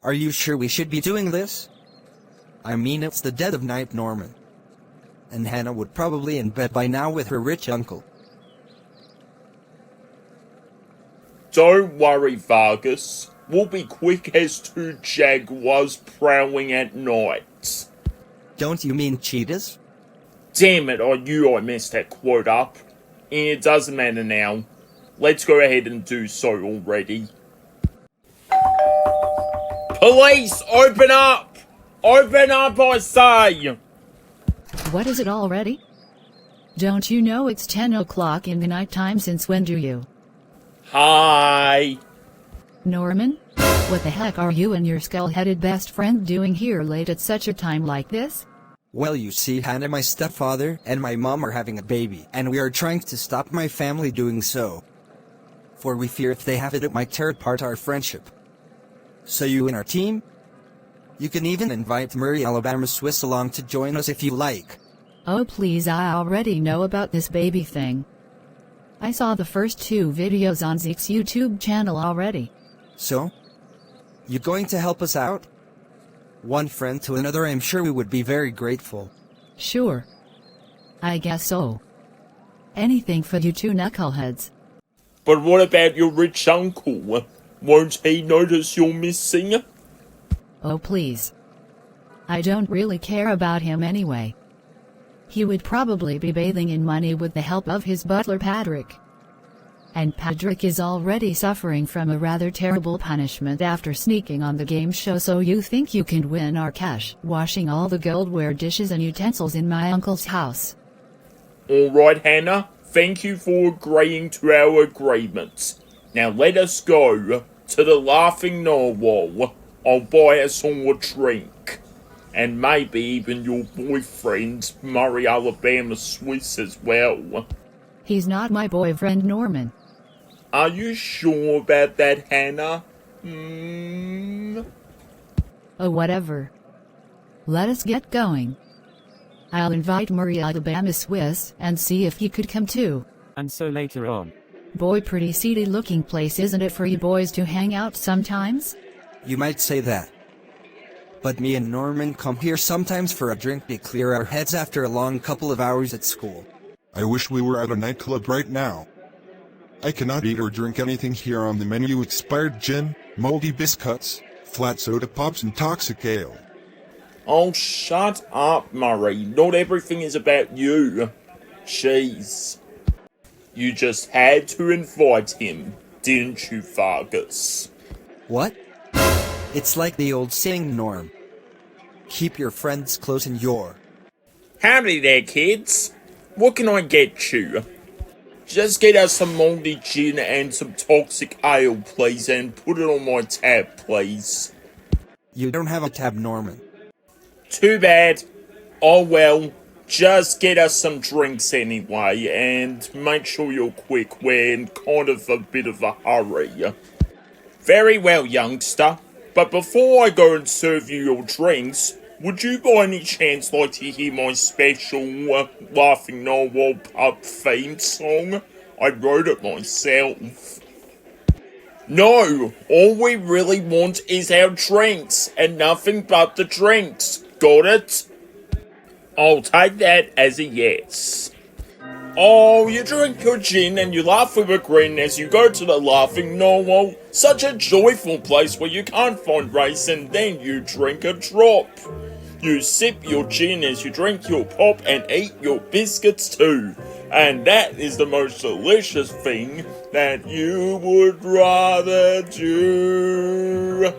Are you sure we should be doing this? I mean, it's the dead of night, Norman. And Hannah would probably in bed by now with her rich uncle. Don't worry, Vargas. We'll be quick as two jaguars prowling at night. Don't you mean cheetahs? Damn it, I knew I messed that quote up. It doesn't matter now. Let's go ahead and do so already. Police, open up! Open up, I say! What is it already? Don't you know it's 10 o'clock in the night time? Since when do you? Hi! Norman? What the heck are you and your skull-headed best friend doing here late at such a time like this? Well, you see, Hannah, my stepfather, and my mom are having a baby, and we are trying to stop my family doing so. For we fear if they have it might tear apart our friendship. So you and our team? You can even invite Murray, Alabama Swiss along to join us if you like. Oh please, I already know about this baby thing. I saw the first 2 videos on Zeke's YouTube channel already. So? You going to help us out? One friend to another, I'm sure we would be very grateful. Sure. I guess so. Anything for you 2 knuckleheads. But what about your rich uncle? Won't he notice you're missing? Oh please. I don't really care about him anyway. He would probably be bathing in money with the help of his butler Patrick. And Patrick is already suffering from a rather terrible punishment after sneaking on the game show. So you think you can win our cash washing all the goldware dishes and utensils in my uncle's house? Alright, Hannah. Thank you for agreeing to our agreement. Now let us go to the Laughing Narwhal. I'll buy us all a drink. And maybe even your boyfriend, Murray, Alabama Swiss as well. He's not my boyfriend, Norman. Are you sure about that, Hannah? Oh, whatever. Let us get going. I'll invite Murray, Alabama Swiss, and see if he could come too. And so later on. Boy, pretty seedy looking place, isn't it, for you boys to hang out sometimes? You might say that. But me and Norman come here sometimes for a drink to clear our heads after a long couple of hours at school. I wish we were at a nightclub right now. I cannot eat or drink anything here on the menu. Expired gin, moldy biscuits, flat soda pops and toxic ale. Oh, shut up, Murray. Not everything is about you. Jeez. You just had to invite him, didn't you, Vargas? What? It's like the old saying, Norm. Keep your friends close in your... Howdy there, kids. What can I get you? Just get us some moldy gin and some toxic ale, please, and put it on my tab, please. You don't have a tab, Norman. Too bad. Oh well, just get us some drinks anyway, and make sure you're quick. We're in kind of a bit of a hurry. Very well, youngster. But before I go and serve you your drinks, would you by any chance like to hear my special Laughing Narwhal pub theme song? I wrote it myself. No, all we really want is our drinks, and nothing but the drinks. Got it? I'll take that as a yes. Oh, you drink your gin and you laugh with a grin as you go to the Laughing Narwhal. Such a joyful place where you can't find race, and then you drink a drop. You sip your gin as you drink your pop and eat your biscuits too. And that is the most delicious thing that you would rather do.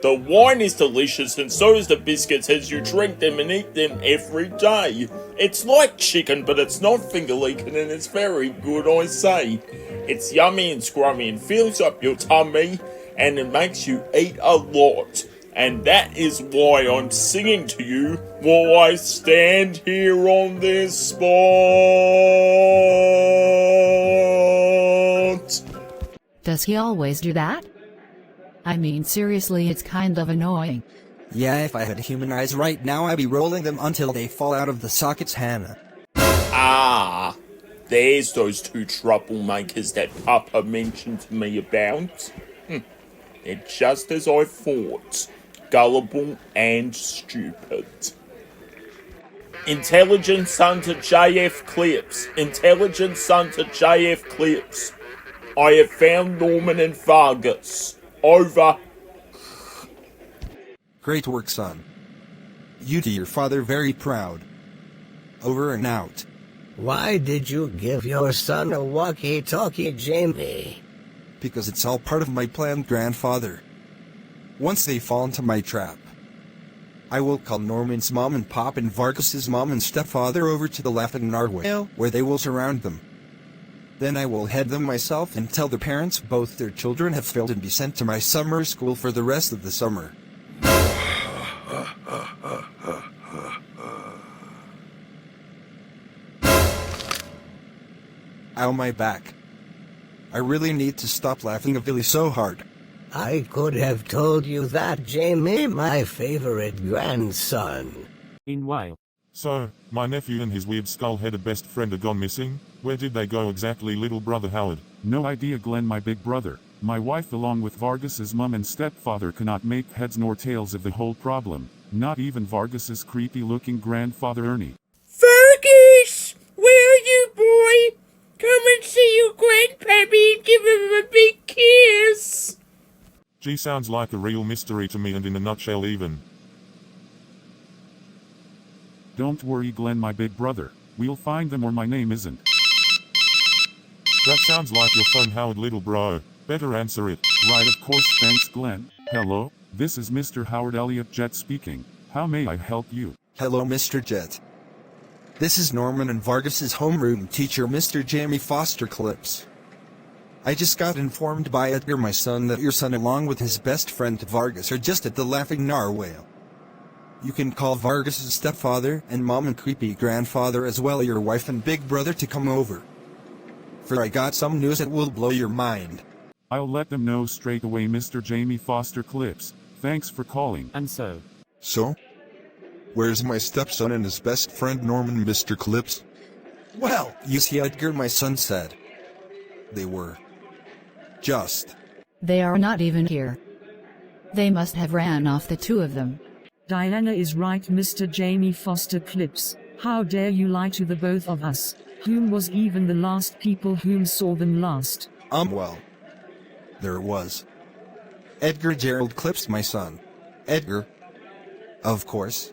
The wine is delicious and so is the biscuits as you drink them and eat them every day. It's like chicken, but it's not finger-licking and it's very good, I say. It's yummy and scrummy and fills up your tummy and it makes you eat a lot. And that is why I'm singing to you while I stand here on this spot. Does he always do that? I mean, seriously, it's kind of annoying. Yeah, if I had human eyes right now, I'd be rolling them until they fall out of the sockets, Hannah. Ah, there's those 2 troublemakers that Papa mentioned to me about. It's just as I thought. gullible and stupid. Intelligence under JF Clips. Intelligence under JF Clips. I have found Norman and Vargas. Over. Great work, son. You do your father very proud. Over and out. Why did you give your son a walkie-talkie, Jamie? Because it's all part of my plan, grandfather. Once they fall into my trap, I will call Norman's mom and pop and Vargas's mom and stepfather over to the Laughing Narwhale, where they will surround them. Then I will head them myself and tell the parents both their children have failed and be sent to my summer school for the rest of the summer. Ow, my back. I really need to stop laughing at Billy so hard. I could have told you that, Jamie, my favorite grandson. In while. So, my nephew and his weird skull-headed best friend are gone missing? Where did they go exactly, little brother Howard? No idea, Glenn, my big brother. My wife along with Vargas's mum and stepfather cannot make heads nor tails of the whole problem. Not even Vargas's creepy-looking grandfather Ernie. Vargas! Where are you, boy? Come and see your grandpappy and give him a big kiss. Gee, sounds like a real mystery to me and in a nutshell even. Don't worry, Glenn, my big brother. We'll find them or my name isn't. That sounds like your phone, Howard, little bro. Better answer it. Right, of course, thanks, Glenn. Hello, this is Mr. Howard Elliott Jett speaking. How may I help you? Hello, Mr. Jett. This is Norman and Vargas's homeroom teacher, Mr. Jamie Foster Clips. I just got informed by Edgar, my son, that your son along with his best friend Vargas are just at the Laughing Narwhale. You can call Vargas's stepfather and mom and creepy grandfather as well as your wife and big brother to come over. For I got some news that will blow your mind. I'll let them know straight away, Mr. Jamie Foster Clips. Thanks for calling. And so? So? Where's my stepson and his best friend Norman, Mr. Clips? Well, you see, Edgar, my son, said they were just. They are not even here. They must have ran off, the two of them. Diana is right, Mr. Jamie Foster Clips. How dare you lie to the both of us? Whom was even the last people whom saw them last? Well, there it was. Edgar Gerald Clips, my son. Edgar. Of course.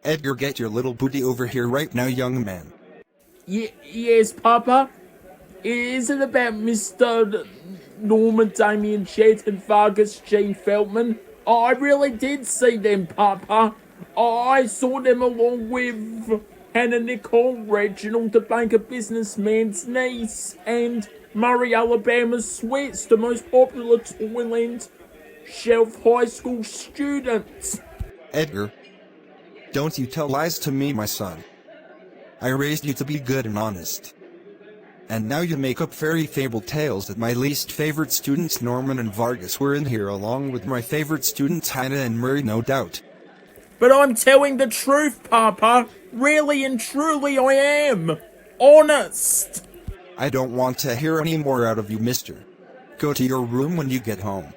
Edgar, get your little booty over here right now, young man. Yes, Papa? Is it about Mr. Norman, Damien, Jett, and Vargas G. Feldman? I really did see them, Papa. I saw them along with Hannah Nicole, Reginald, the banker businessman's niece, and Murray, Alabama Sweats, the most popular Toyland Shelf High School student. Edgar, don't you tell lies to me, my son. I raised you to be good and honest. And now you make up fairy fable tales that my least favorite students Norman and Vargas were in here along with my favorite students Hannah and Murray, no doubt. But I'm telling the truth, Papa. Really and truly I am. Honest. I don't want to hear any more out of you, mister. Go to your room when you get home.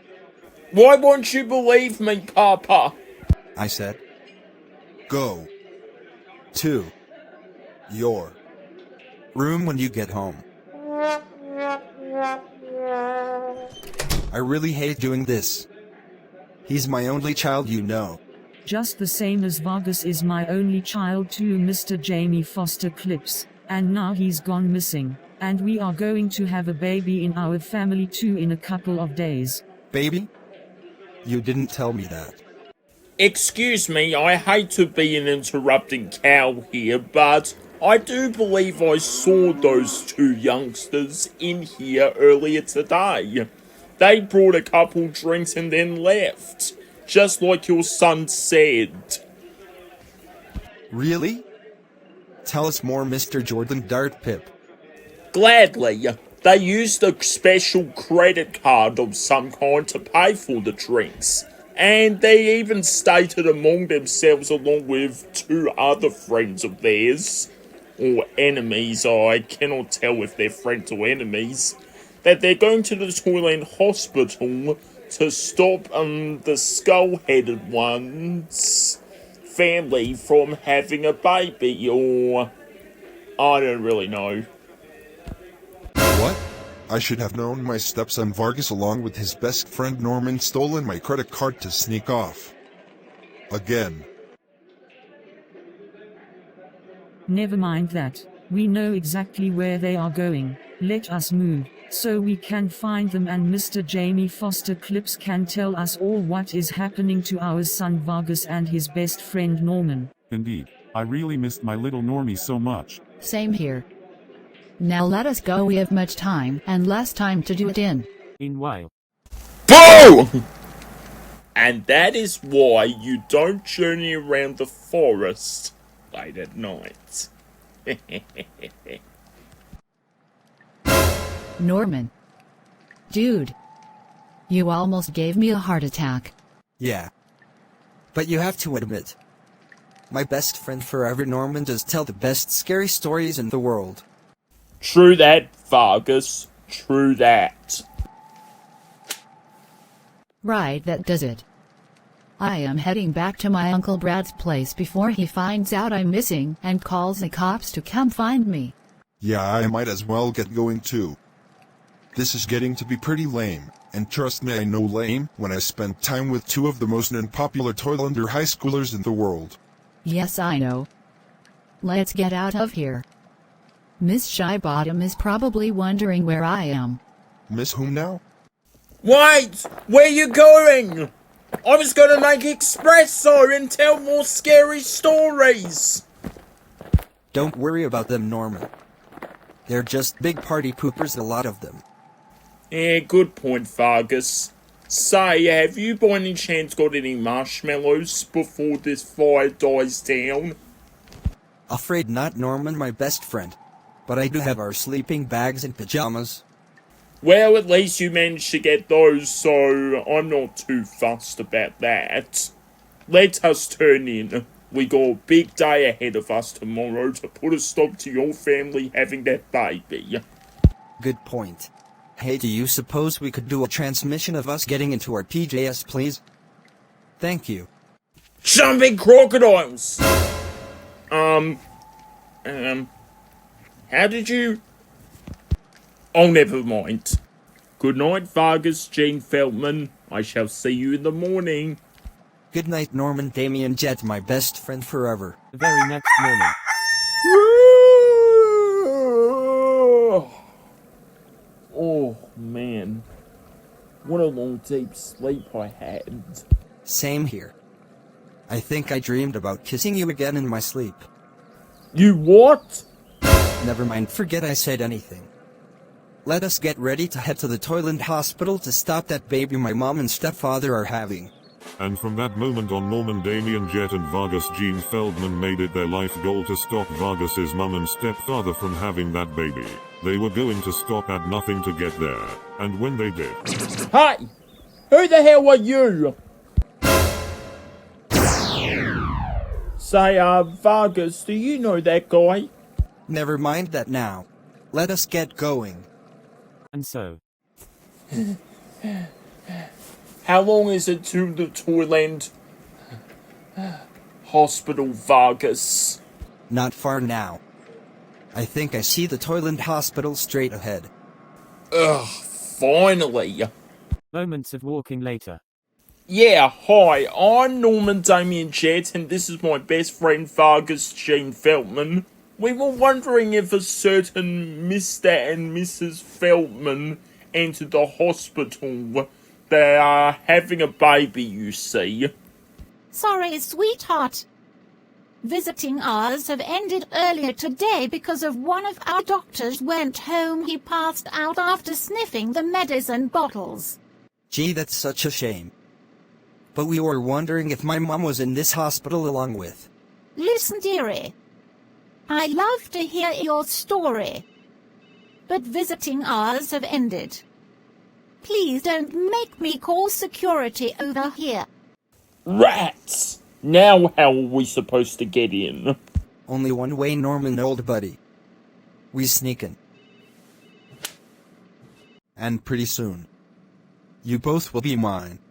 Why won't you believe me, Papa? I said. Go to your room when you get home. I really hate doing this. He's my only child, you know. Just the same as Vargas is my only child too, Mr. Jamie Foster Clips. And now he's gone missing. And we are going to have a baby in our family too in a couple of days. Baby? You didn't tell me that. Excuse me, I hate to be an interrupting cow here, but I do believe I saw those two youngsters in here earlier today. They brought a couple drinks and then left, just like your son said. Really? Tell us more, Mr. Jordan Dartpip. Gladly. They used a special credit card of some kind to pay for the drinks. And they even stated among themselves, along with two other friends of theirs, or enemies, I cannot tell if they're friends or enemies, that they're going to the Toyland hospital to stop the skull-headed one's family from having a baby, or I don't really know. What? I should have known my stepson Vargas along with his best friend Norman stolen my credit card to sneak off. Again. Never mind that. We know exactly where they are going. Let us move, so we can find them and Mr. Jamie Foster Clips can tell us all what is happening to our son Vargas and his best friend Norman. Indeed. I really missed my little Normie so much. Same here. Now let us go, we have much time and less time to do it in. While. Boo! And that is why you don't journey around the forest late at night. Norman. Dude. You almost gave me a heart attack. Yeah. But you have to admit, my best friend forever Norman does tell the best scary stories in the world. True that, Vargas. True that. Right, that does it. I am heading back to my Uncle Brad's place before he finds out I'm missing and calls the cops to come find me. Yeah, I might as well get going too. This is getting to be pretty lame, and trust me, I know lame when I spend time with two of the most unpopular Toylander high schoolers in the world. Yes, I know. Let's get out of here. Miss Shybottom is probably wondering where I am. Miss whom now? Wait! Where you going? I was gonna make espresso and tell more scary stories. Don't worry about them, Norman. They're just big party poopers, a lot of them. Yeah, good point, Vargas. Say, have you by any chance got any marshmallows before this fire dies down? Afraid not, Norman, my best friend. But I do have our sleeping bags and pajamas. Well, at least you managed to get those, so I'm not too fussed about that. Let us turn in. We got a big day ahead of us tomorrow to put a stop to your family having that baby. Good point. Hey, do you suppose we could do a transmission of us getting into our PJs, please? Thank you. Jumping crocodiles! How did you... Oh, never mind. Good night, Vargas, Gene Feldman. I shall see you in the morning. Good night, Norman, Damien, Jett, my best friend forever. The very next morning. Oh, man. What a long, deep sleep I had. Same here. I think I dreamed about kissing you again in my sleep. You what? Never mind, forget I said anything. Let us get ready to head to the Toyland hospital to stop that baby my mom and stepfather are having. And from that moment on, Norman, Damien, Jett and Vargas Gene Feldman made it their life goal to stop Vargas's mum and stepfather from having that baby. They were going to stop at nothing to get there, and when they did... Hey! Who the hell are you? Say, Vargas, do you know that guy? Never mind that now. Let us get going. And so... How long is it to the Toyland hospital, Vargas? Not far now. I think I see the Toyland hospital straight ahead. Ugh, finally. Moments of walking later. Yeah, hi, I'm Norman Damien Jett, and this is my best friend Vargas Gene Feldman. We were wondering if a certain Mr. and Mrs. Feldman entered the hospital. They are having a baby, you see. Sorry, sweetheart. Visiting hours have ended earlier today because of one of our doctors went home. He passed out after sniffing the medicine bottles. Gee, that's such a shame. But we were wondering if my mom was in this hospital along with. Listen, dearie. I love to hear your story. But visiting hours have ended. Please don't make me call security over here. Rats! Now how are we supposed to get in? Only one way, Norman, old buddy. We sneakin'. And pretty soon, You both will be mine.